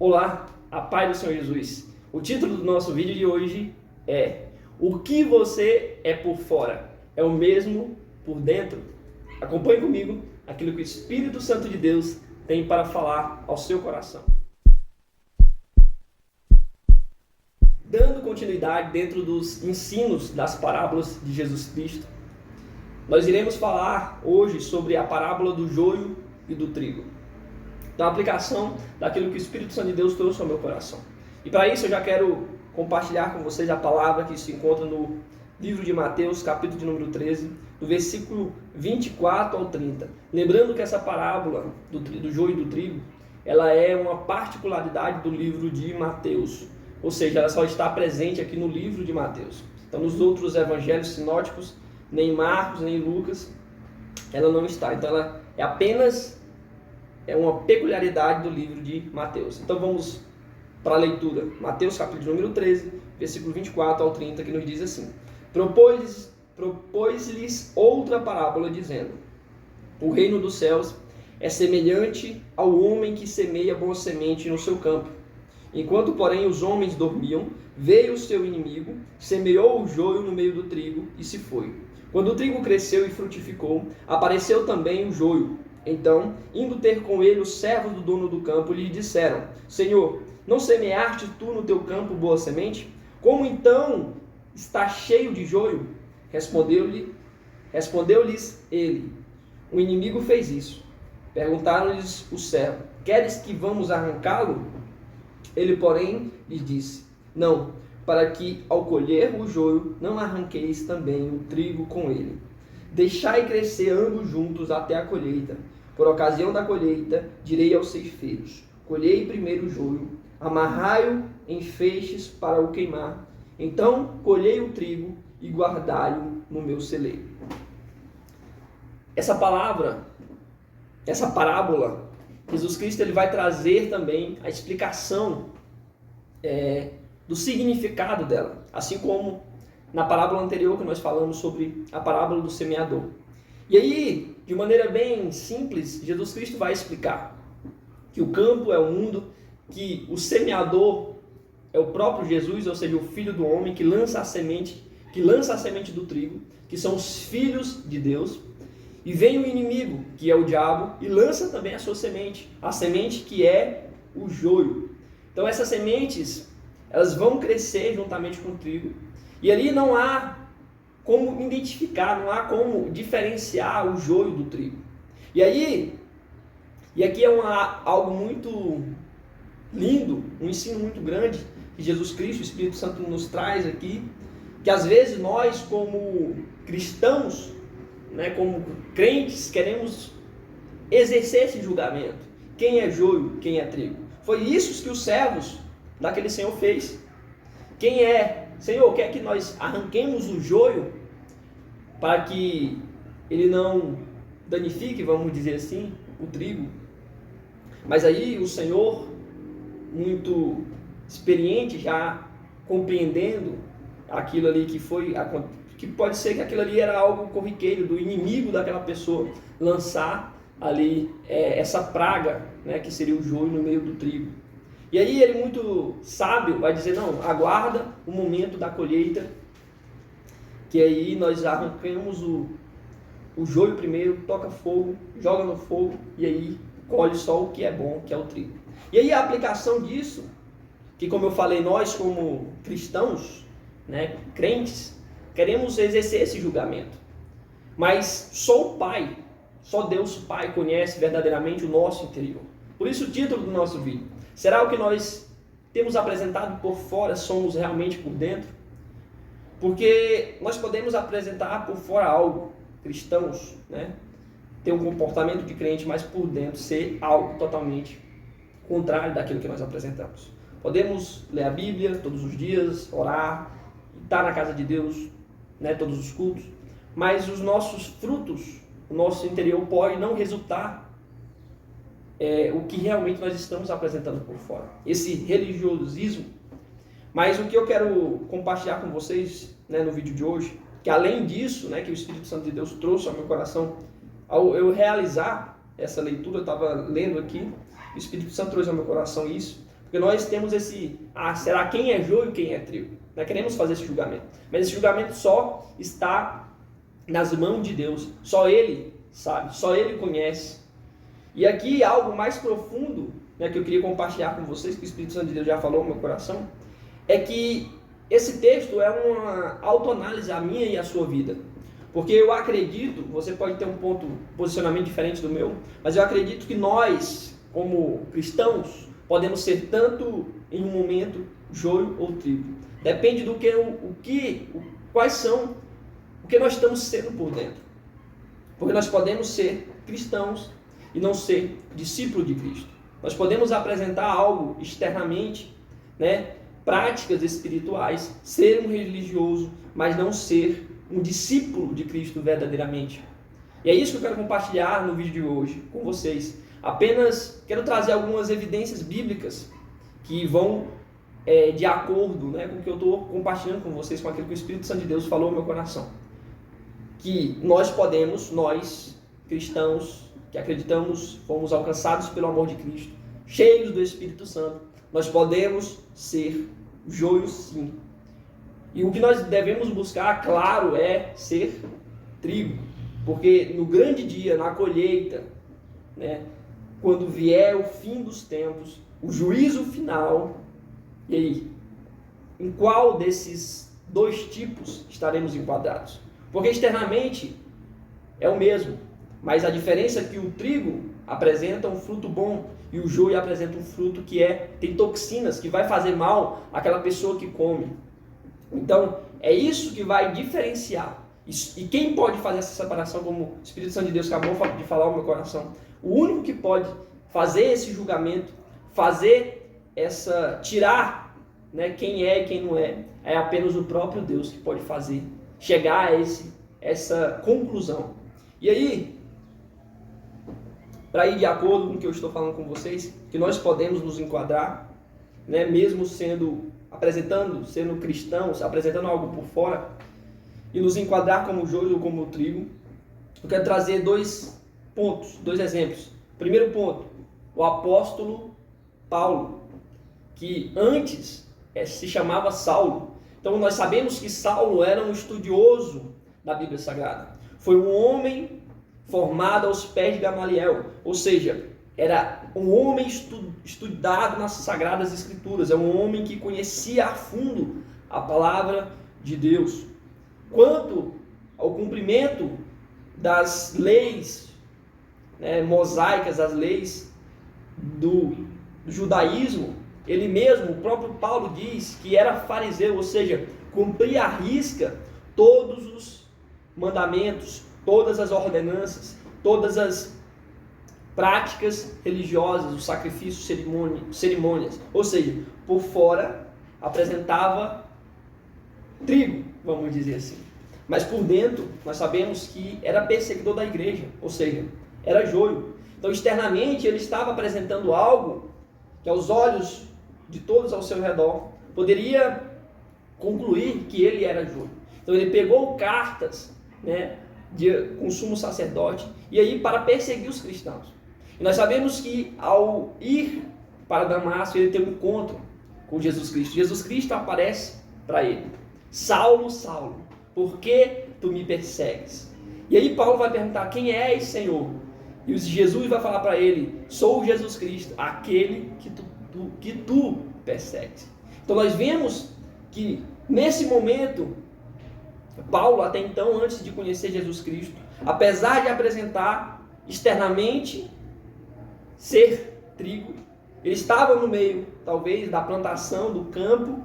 Olá, a paz do Senhor Jesus. O título do nosso vídeo de hoje é: o que você é por fora é o mesmo por dentro? Acompanhe comigo aquilo que o Espírito Santo de Deus tem para falar ao seu coração. Dando continuidade dentro dos ensinos das parábolas de Jesus Cristo, nós iremos falar hoje sobre a parábola do joio e do trigo. Então, a aplicação daquilo que o Espírito Santo de Deus trouxe ao meu coração. E para isso eu já quero compartilhar com vocês a palavra que se encontra no livro de Mateus, capítulo de número 13, do versículo 24 ao 30. Lembrando que essa parábola do joio e do trigo, ela é uma particularidade do livro de Mateus. Ou seja, ela só está presente aqui no livro de Mateus. Então, nos outros evangelhos sinóticos, nem Marcos, nem Lucas, ela não está. Então, ela é apenas uma peculiaridade do livro de Mateus. Então, vamos para a leitura. Mateus, capítulo número 13, versículo 24 ao 30, que nos diz assim: Propôs-lhes outra parábola, dizendo: O reino dos céus é semelhante ao homem que semeia boa semente no seu campo. Enquanto, porém, os homens dormiam, veio o seu inimigo, semeou o joio no meio do trigo e se foi. Quando o trigo cresceu e frutificou, apareceu também o joio. Então, indo ter com ele os servos do dono do campo, lhe disseram: Senhor, não semeaste tu no teu campo boa semente? Como então está cheio de joio? Respondeu-lhes ele: O inimigo fez isso. Perguntaram-lhes os servos: Queres que vamos arrancá-lo? Ele, porém, lhes disse: Não, para que ao colher o joio não arranqueis também o trigo com ele. Deixai crescer ambos juntos até a colheita. Por ocasião da colheita, direi aos ceifeiros: Colhei primeiro o joio, amarrai-o em feixes para o queimar. Então colhei o trigo e guardai-o no meu celeiro. Essa parábola, Jesus Cristo ele vai trazer também a explicação do significado dela, assim como na parábola anterior que nós falamos sobre a parábola do semeador. E aí, de maneira bem simples, Jesus Cristo vai explicar que o campo é o mundo, que o semeador é o próprio Jesus, ou seja, o Filho do homem que lança a semente do trigo, que são os filhos de Deus. E vem o inimigo, que é o diabo, e lança também a sua semente, a semente que é o joio. Então essas sementes, elas vão crescer juntamente com o trigo, e ali não há como identificar, não há como diferenciar o joio do trigo. E aqui é algo muito lindo, um ensino muito grande que Jesus Cristo, o Espírito Santo nos traz aqui, que às vezes nós como cristãos, como crentes, queremos exercer esse julgamento. Quem é joio, quem é trigo? Foi isso que os servos daquele Senhor fez. Quem é? Senhor, quer que nós arranquemos o joio para que ele não danifique, vamos dizer assim, o trigo. Mas aí o Senhor, muito experiente, já compreendendo aquilo ali que pode ser que aquilo ali era algo corriqueiro do inimigo daquela pessoa, lançar ali essa praga, que seria o joio no meio do trigo. E aí ele, muito sábio, vai dizer: não, aguarda o momento da colheita, que aí nós arrancamos o joio primeiro, toca fogo, joga no fogo, e aí colhe só o que é bom, que é o trigo. E aí a aplicação disso, que como eu falei, nós como cristãos, crentes, queremos exercer esse julgamento. Mas só o Pai, só Deus Pai conhece verdadeiramente o nosso interior. Por isso o título do nosso vídeo: será o que nós temos apresentado por fora somos realmente por dentro? Porque nós podemos apresentar por fora algo, cristãos, ter um comportamento de crente, mas por dentro ser algo totalmente contrário daquilo que nós apresentamos. Podemos ler a Bíblia todos os dias, orar, estar na casa de Deus, todos os cultos, mas os nossos frutos, o nosso interior pode não resultar o que realmente nós estamos apresentando por fora, esse religiosismo. Mas o que eu quero compartilhar com vocês, no vídeo de hoje, que além disso, que o Espírito Santo de Deus trouxe ao meu coração, ao eu realizar essa leitura, eu estava lendo aqui, o Espírito Santo trouxe ao meu coração isso, Porque nós temos será quem é joio e quem é trigo? Nós queremos fazer esse julgamento. Mas esse julgamento só está nas mãos de Deus. Só Ele sabe, só Ele conhece. E aqui algo mais profundo, né, que eu queria compartilhar com vocês, que o Espírito Santo de Deus já falou no meu coração, é que esse texto é uma autoanálise a minha e a sua vida. Porque eu acredito, você pode ter um posicionamento diferente do meu, mas eu acredito que nós, como cristãos, podemos ser tanto em um momento joio ou trigo. Depende do quais são o que nós estamos sendo por dentro. Porque nós podemos ser cristãos e não ser discípulo de Cristo. Nós podemos apresentar algo externamente, né, práticas espirituais, ser um religioso, mas não ser um discípulo de Cristo verdadeiramente. E é isso que eu quero compartilhar no vídeo de hoje com vocês. Apenas quero trazer algumas evidências bíblicas que vão de acordo, né, com o que eu estou compartilhando com vocês, com aquilo que o Espírito Santo de Deus falou no meu coração. Que nós cristãos, que acreditamos, fomos alcançados pelo amor de Cristo, cheios do Espírito Santo, nós podemos ser joio sim. E o que nós devemos buscar, claro, é ser trigo. Porque no grande dia, na colheita, né, quando vier o fim dos tempos, o juízo final, e aí, em qual desses dois tipos estaremos enquadrados? Porque externamente é o mesmo, mas a diferença é que o trigo apresenta um fruto bom e o joio apresenta um fruto que tem toxinas, que vai fazer mal àquela pessoa que come. Então, é isso que vai diferenciar. E quem pode fazer essa separação, como o Espírito Santo de Deus acabou de falar no meu coração? O único que pode fazer esse julgamento, tirar, né, quem é e quem não é apenas o próprio Deus que pode fazer, chegar a essa conclusão. E aí, para ir de acordo com o que eu estou falando com vocês, que nós podemos nos enquadrar, né, mesmo sendo cristãos, apresentando algo por fora, e nos enquadrar como joio ou como trigo, eu quero trazer dois exemplos. Primeiro ponto, o apóstolo Paulo, que antes se chamava Saulo. Então nós sabemos que Saulo era um estudioso da Bíblia Sagrada. Foi um homem formado aos pés de Gamaliel, ou seja, era um homem estudado nas Sagradas Escrituras, é um homem que conhecia a fundo a palavra de Deus. Quanto ao cumprimento das leis, né, mosaicas, as leis do judaísmo, ele mesmo, o próprio Paulo diz que era fariseu, ou seja, cumpria à risca todos os mandamentos, todas as ordenanças, todas as práticas religiosas, os sacrifícios, cerimônias. Ou seja, por fora apresentava trigo, vamos dizer assim. Mas por dentro, nós sabemos que era perseguidor da igreja, ou seja, era joio. Então, externamente, ele estava apresentando algo que aos olhos de todos ao seu redor poderia concluir que ele era joio. Então, ele pegou cartas, né, com o sumo sacerdote, e aí para perseguir os cristãos. E nós sabemos que ao ir para Damasco, ele tem um encontro com Jesus Cristo. Jesus Cristo aparece para ele: Saulo, Saulo, por que tu me persegues? E aí Paulo vai perguntar: quem és, Senhor? E Jesus vai falar para ele: sou Jesus Cristo, aquele que tu persegues. Então nós vemos que nesse momento, Paulo, até então, antes de conhecer Jesus Cristo, apesar de apresentar externamente ser trigo, ele estava no meio, talvez, da plantação, do campo,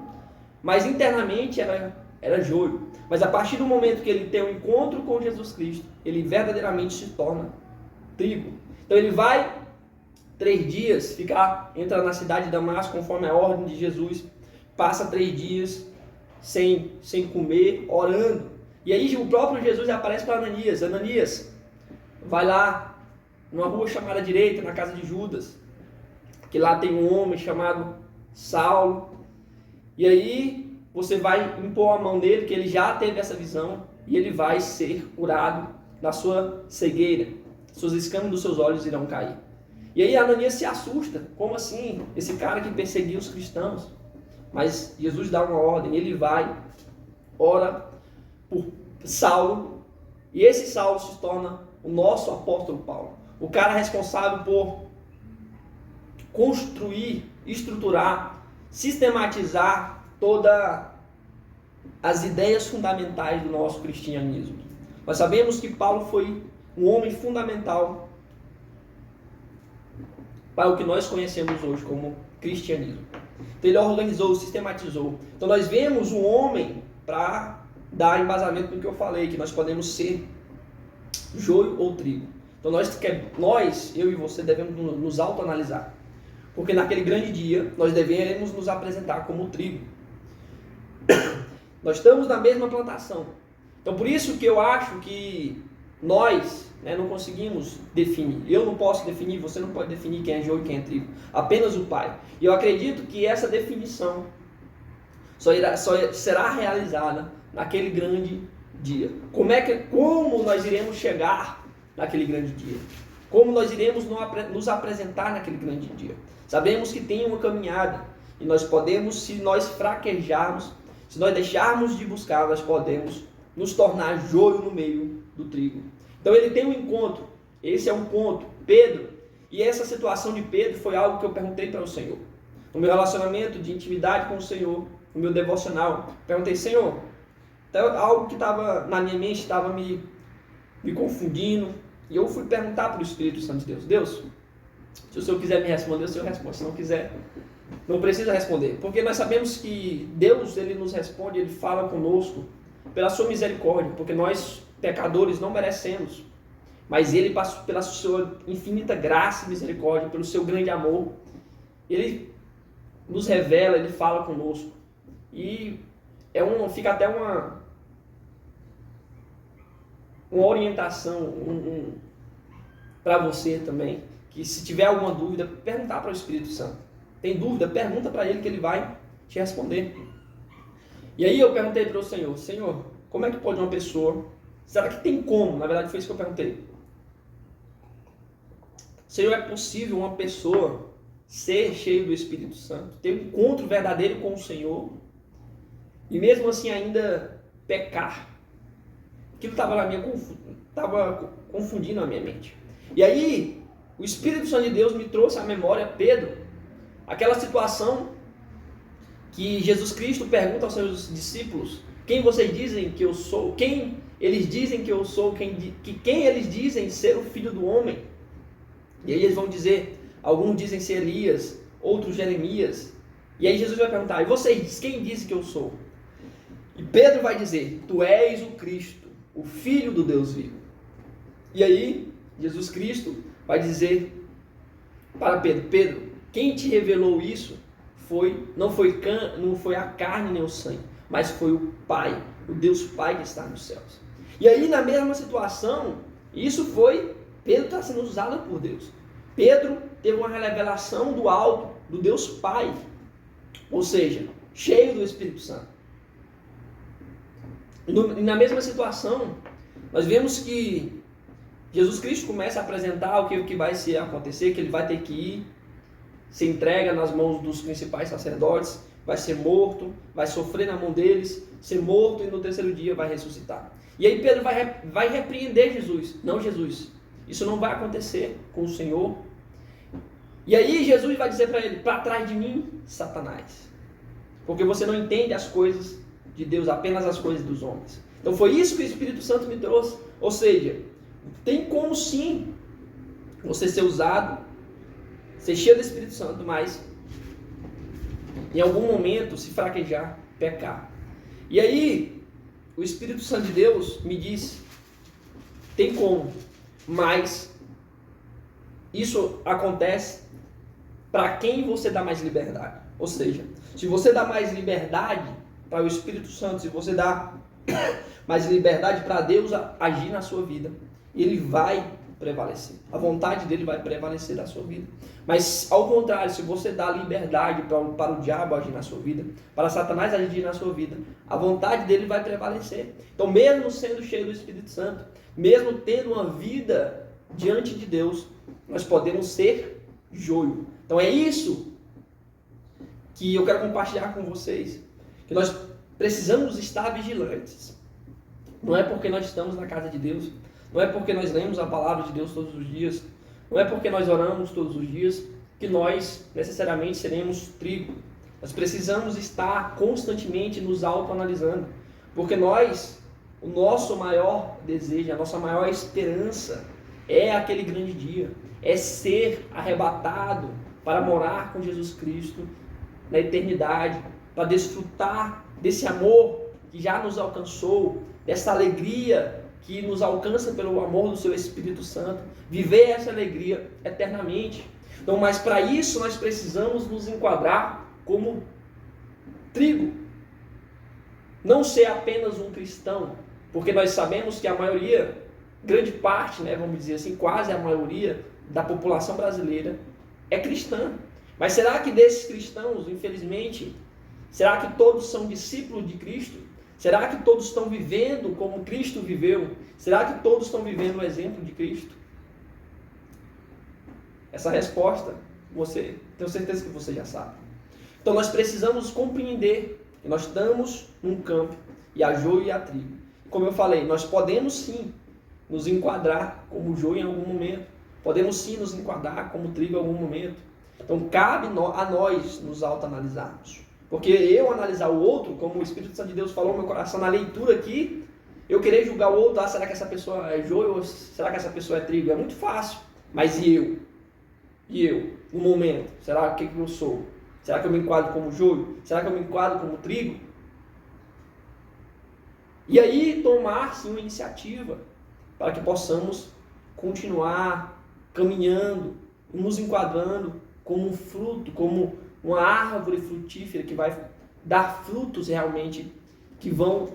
mas internamente era joio. Mas a partir do momento que ele tem um encontro com Jesus Cristo, ele verdadeiramente se torna trigo. Então ele vai 3 dias, entra na cidade de Damasco, conforme a ordem de Jesus, passa 3 dias sem comer, orando. E aí o próprio Jesus aparece para Ananias: Ananias, vai lá numa rua chamada direita, na casa de Judas, que lá tem um homem chamado Saulo, e aí você vai impor a mão nele, que ele já teve essa visão, e ele vai ser curado da sua cegueira, suas escamas dos seus olhos irão cair. E aí Ananias se assusta. Como assim? Esse cara que perseguia os cristãos. Mas Jesus dá uma ordem, ele vai, ora por Saulo, e esse Saulo se torna o nosso apóstolo Paulo. O cara responsável por construir, estruturar, sistematizar todas as ideias fundamentais do nosso cristianismo. Nós sabemos que Paulo foi um homem fundamental para o que nós conhecemos hoje como cristianismo. Então ele organizou, sistematizou. Então nós vemos um homem para dar embasamento no que eu falei, que nós podemos ser joio ou trigo. Então nós, eu e você, devemos nos autoanalisar. Porque naquele grande dia nós deveremos nos apresentar como trigo. Nós estamos na mesma plantação. Então por isso que eu acho que nós não conseguimos definir. Eu não posso definir, você não pode definir quem é joio e quem é trigo. Apenas o Pai. E eu acredito que essa definição só será realizada naquele grande dia. Como nós iremos chegar naquele grande dia? Como nós iremos nos apresentar naquele grande dia? Sabemos que tem uma caminhada. E nós podemos, se nós fraquejarmos, se nós deixarmos de buscar, nós podemos nos tornar joio no meio do trigo. Então ele tem um encontro, esse é um ponto, Pedro, e essa situação de Pedro foi algo que eu perguntei para o Senhor. No meu relacionamento de intimidade com o Senhor, no meu devocional, perguntei, Senhor, algo que estava na minha mente, estava me confundindo, e eu fui perguntar para o Espírito Santo de Deus, Deus, se o Senhor quiser me responder, o Senhor responde, se não quiser, não precisa responder, porque nós sabemos que Deus, ele nos responde, ele fala conosco, pela sua misericórdia, porque nós, pecadores, não merecemos, mas ele, pela sua infinita graça e misericórdia, pelo seu grande amor, ele nos revela, ele fala conosco, e fica até uma orientação para você também, que se tiver alguma dúvida, perguntar para o Espírito Santo. Tem dúvida? Pergunta para ele que ele vai te responder. E aí eu perguntei para o Senhor, Senhor, como é que pode uma pessoa, será que tem como? Na verdade foi isso que eu perguntei. Senhor, é possível uma pessoa ser cheia do Espírito Santo, ter um encontro verdadeiro com o Senhor, e mesmo assim ainda pecar? Aquilo estava confundindo a minha mente. E aí, o Espírito Santo de Deus me trouxe à memória, Pedro, aquela situação que Jesus Cristo pergunta aos seus discípulos, quem vocês dizem que eu sou? Quem eles dizem que eu sou? Quem eles dizem ser o Filho do Homem? E aí eles vão dizer, alguns dizem ser Elias, outros Jeremias. E aí Jesus vai perguntar, e vocês, quem dizem que eu sou? E Pedro vai dizer, tu és o Cristo, o Filho do Deus vivo. E aí Jesus Cristo vai dizer para Pedro, Pedro, quem te revelou isso não foi a carne nem o sangue, mas foi o Pai, o Deus Pai que está nos céus. E aí na mesma situação, Pedro está sendo usado por Deus. Pedro teve uma revelação do alto, do Deus Pai, ou seja, cheio do Espírito Santo. E na mesma situação, nós vemos que Jesus Cristo começa a apresentar o que vai se acontecer, que ele vai ter que ir, se entrega nas mãos dos principais sacerdotes, vai ser morto, vai sofrer na mão deles, ser morto e no terceiro dia vai ressuscitar. E aí Pedro vai repreender Jesus. Não, Jesus, isso não vai acontecer com o Senhor. E aí Jesus vai dizer para ele, para trás de mim, Satanás, porque você não entende as coisas de Deus, apenas as coisas dos homens. Então foi isso que o Espírito Santo me trouxe. Ou seja, tem como sim você ser usado, ser cheio do Espírito Santo, mas em algum momento se fraquejar, pecar. E aí o Espírito Santo de Deus me disse, tem como, mas isso acontece para quem você dá mais liberdade. Ou seja, se você dá mais liberdade para o Espírito Santo, se você dá mais liberdade para Deus agir na sua vida, ele vai prevalecer. A vontade dele vai prevalecer na sua vida. Mas ao contrário, se você dá liberdade para o diabo agir na sua vida, para Satanás agir na sua vida, a vontade dele vai prevalecer. Então mesmo sendo cheio do Espírito Santo, mesmo tendo uma vida diante de Deus, nós podemos ser joio. Então é isso que eu quero compartilhar com vocês, que nós precisamos estar vigilantes. Não é porque nós estamos na casa de Deus, não é porque nós lemos a palavra de Deus todos os dias, não é porque nós oramos todos os dias, que nós necessariamente seremos trigo. Nós precisamos estar constantemente nos autoanalisando, porque o nosso maior desejo, a nossa maior esperança é aquele grande dia, é ser arrebatado para morar com Jesus Cristo na eternidade, para desfrutar desse amor que já nos alcançou, dessa alegria que nos alcança pelo amor do seu Espírito Santo, viver essa alegria eternamente. Então, mas para isso nós precisamos nos enquadrar como trigo. Não ser apenas um cristão, porque nós sabemos que a maioria, grande parte, vamos dizer assim, quase a maioria da população brasileira é cristã. Mas será que desses cristãos, infelizmente, será que todos são discípulos de Cristo? Será que todos estão vivendo como Cristo viveu? Será que todos estão vivendo o exemplo de Cristo? Essa resposta, tenho certeza que você já sabe. Então nós precisamos compreender que nós estamos num campo, e há joio e há trigo. Como eu falei, nós podemos sim nos enquadrar como joio em algum momento. Podemos sim nos enquadrar como trigo em algum momento. Então cabe a nós nos autoanalisarmos. Porque eu analisar o outro, como o Espírito Santo de Deus falou no meu coração na leitura aqui, eu querer julgar o outro, será que essa pessoa é joio ou será que essa pessoa é trigo? É muito fácil. Mas e eu? E eu, no momento, será que eu sou? Será que eu me enquadro como joio? Será que eu me enquadro como trigo? E aí tomar sim uma iniciativa para que possamos continuar caminhando, nos enquadrando como um fruto, como uma árvore frutífera que vai dar frutos realmente que vão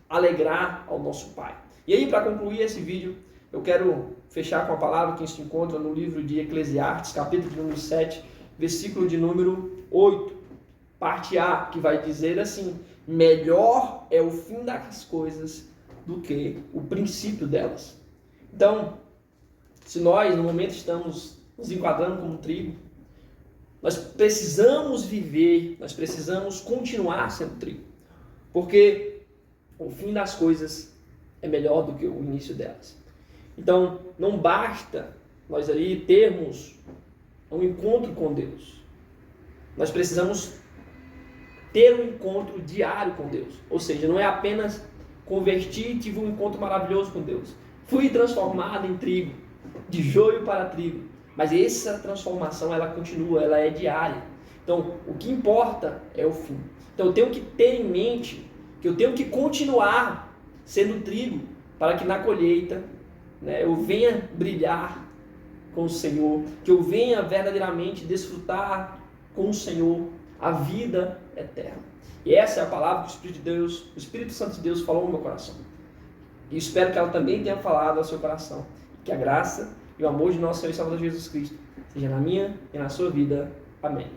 alegrar ao nosso Pai. E aí, para concluir esse vídeo, eu quero fechar com a palavra que se encontra no livro de Eclesiastes, capítulo de número 7, versículo de número 8, parte A, que vai dizer assim: melhor é o fim das coisas do que o princípio delas. Então, se nós no momento estamos nos enquadrando como trigo, nós precisamos viver, nós precisamos continuar sendo trigo, porque o fim das coisas é melhor do que o início delas. Então, não basta nós ali termos um encontro com Deus. Nós precisamos ter um encontro diário com Deus. Ou seja, não é apenas converti e tive um encontro maravilhoso com Deus. Fui transformado em trigo, de joio para trigo. Mas essa transformação, ela continua, ela é diária. Então, o que importa é o fim. Então, eu tenho que ter em mente que eu tenho que continuar sendo trigo para que na colheita eu venha brilhar com o Senhor, que eu venha verdadeiramente desfrutar com o Senhor a vida eterna. E essa é a palavra que o Espírito de Deus, o Espírito Santo de Deus falou no meu coração. E espero que ela também tenha falado ao seu coração. Que a graça e o amor de nosso Senhor e Salvador Jesus Cristo seja na minha e na sua vida. Amém.